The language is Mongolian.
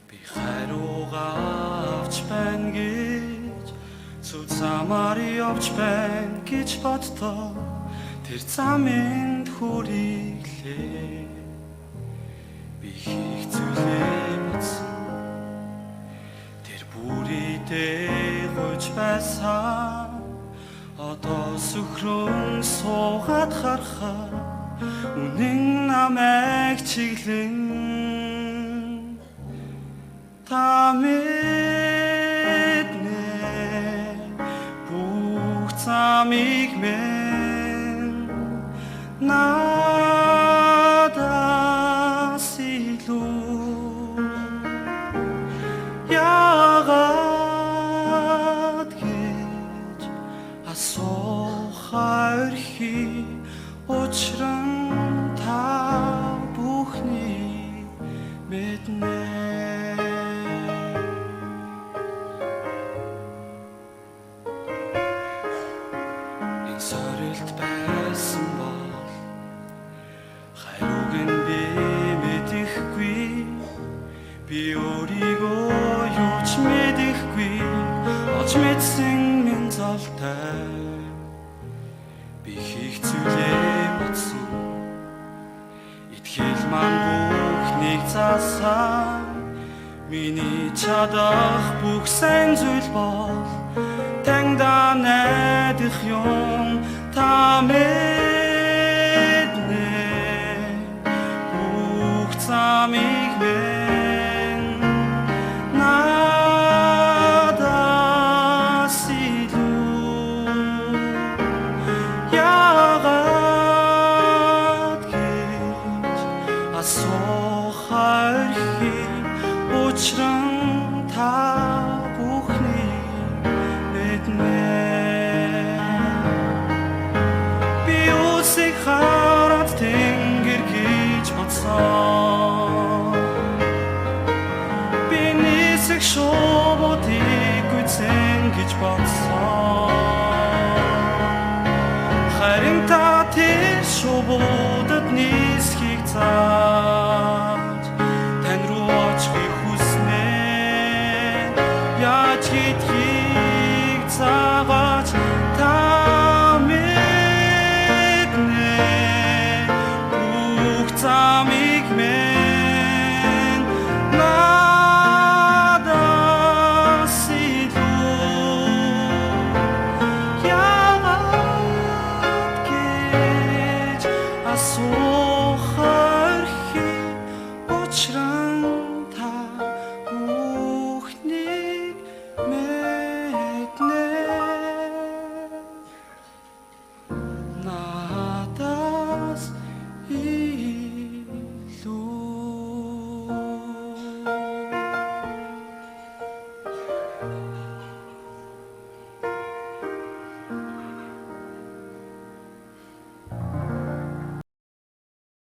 Би хайруугаа авч байна гэж зүг замаар явж байна гэж боддоо тэр замынд хүрээлээ. Би хийх зүйлээ бодсон тэр бүрийдээ гойж байсан одоо сүхрөн суугаад харахаар үнэн намайг чиглэн та мэднэ бүх замыг минь надаас илүү яагаад гэж асуухаар хий учир нь та бүхнийг мэднэ. Сорилт байсан бол хайрууг нь би мэдэхгүй би өөрийгөө юу ч мэдэхгүй олж мэдсэн минь золтой би хийх зүйлээ бодсон итгэл маань бүхнийг заасан миний чадах бүх сайн зүйл бол таньда найдах юм та мэднэ бүх замыг минь надаас илүү яагаад гэж асуухаар хий учир нь та бүхнийг мэднэ. Би үсэг хараад тэнгэр гэж бодсон би нисэх шуубуудыг гүйцэн гэж бодсон харин та тэр шуубуудад нисхийг зааж тань руу очихыг хүснэ яаж хийх